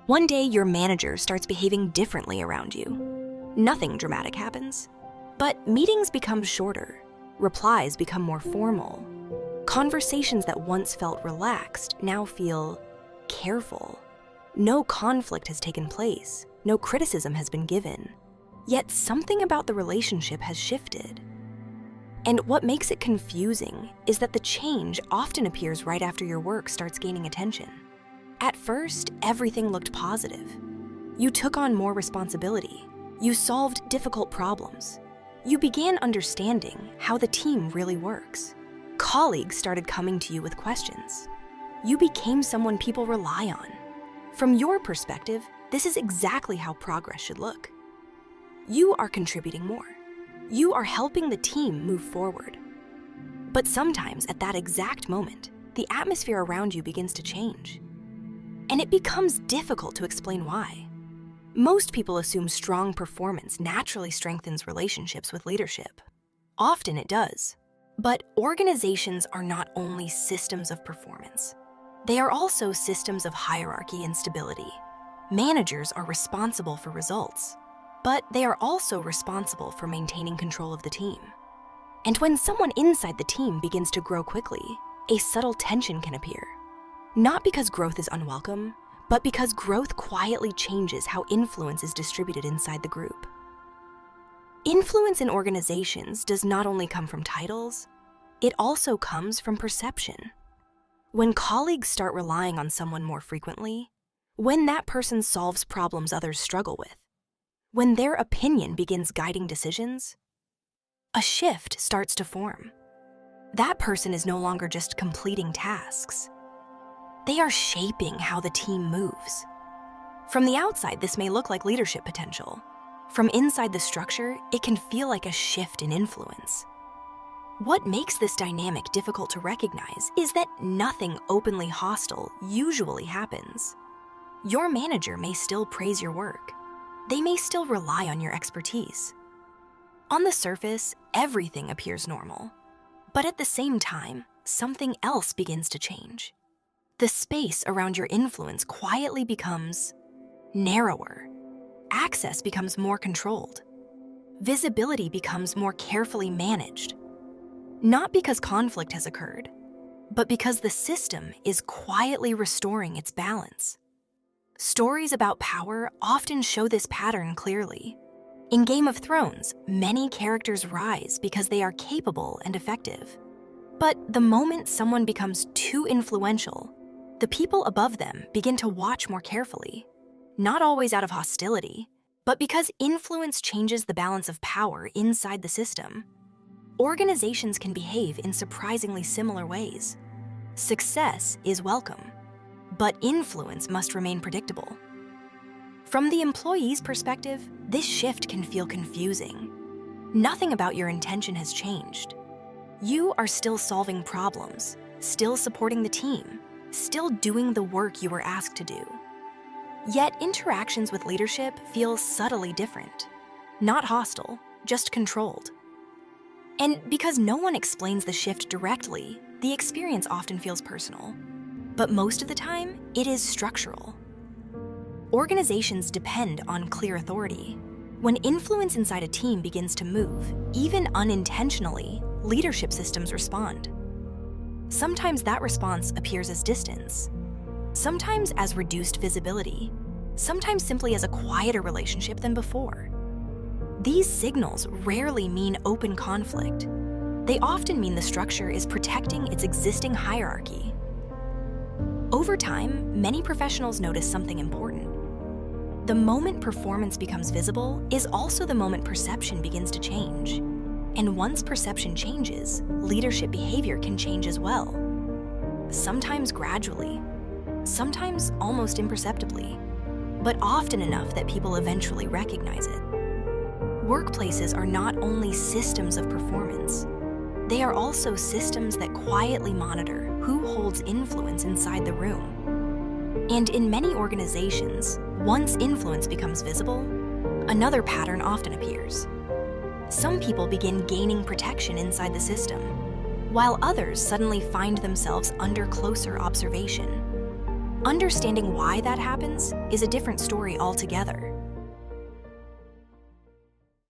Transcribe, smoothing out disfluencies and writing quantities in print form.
One day, your manager starts behaving differently around you. Nothing dramatic happens, but meetings become shorter, replies become more formal. Conversations that once felt relaxed now feel careful. No conflict has taken place, no criticism has been given. Yet something about the relationship has shifted. And what makes it confusing is that the change often appears right after your work starts gaining attention. At first, everything looked positive. You took on more responsibility. You solved difficult problems. You began understanding how the team really works. Colleagues started coming to you with questions. You became someone people rely on. From your perspective, this is exactly how progress should look. You are contributing more. You are helping the team move forward. But sometimes at that exact moment, the atmosphere around you begins to change. And it becomes difficult to explain why. Most people assume strong performance naturally strengthens relationships with leadership. Often it does. But organizations are not only systems of performance. They are also systems of hierarchy and stability. Managers are responsible for results, but they are also responsible for maintaining control of the team. And when someone inside the team begins to grow quickly, a subtle tension can appear. Not because growth is unwelcome, but because growth quietly changes how influence is distributed inside the group. Influence in organizations does not only come from titles, it also comes from perception. When colleagues start relying on someone more frequently, when that person solves problems others struggle with, when their opinion begins guiding decisions, a shift starts to form. That person is no longer just completing tasks. They are shaping how the team moves. From the outside, this may look like leadership potential. From inside the structure, it can feel like a shift in influence. What makes this dynamic difficult to recognize is that nothing openly hostile usually happens. Your manager may still praise your work. They may still rely on your expertise. On the surface, everything appears normal. But at the same time, something else begins to change. The space around your influence quietly becomes narrower. Access becomes more controlled. Visibility becomes more carefully managed. Not because conflict has occurred, but because the system is quietly restoring its balance. Stories about power often show this pattern clearly. In Game of Thrones, many characters rise because they are capable and effective. But the moment someone becomes too influential, the people above them begin to watch more carefully, not always out of hostility, but because influence changes the balance of power inside the system. Organizations can behave in surprisingly similar ways. Success is welcome, but influence must remain predictable. From the employee's perspective, this shift can feel confusing. Nothing about your intention has changed. You are still solving problems, still supporting the team, still doing the work you were asked to do. Yet interactions with leadership feel subtly different. Not hostile, just controlled. And because no one explains the shift directly, the experience often feels personal. But most of the time, it is structural. Organizations depend on clear authority. When influence inside a team begins to move, even unintentionally, leadership systems respond. Sometimes that response appears as distance, sometimes as reduced visibility, sometimes simply as a quieter relationship than before. These signals rarely mean open conflict. They often mean the structure is protecting its existing hierarchy. Over time, many professionals notice something important. The moment performance becomes visible is also the moment perception begins to change. And once perception changes, leadership behavior can change as well. Sometimes gradually, sometimes almost imperceptibly, but often enough that people eventually recognize it. Workplaces are not only systems of performance, they are also systems that quietly monitor who holds influence inside the room. And in many organizations, once influence becomes visible, another pattern often appears. Some people begin gaining protection inside the system, while others suddenly find themselves under closer observation. Understanding why that happens is a different story altogether.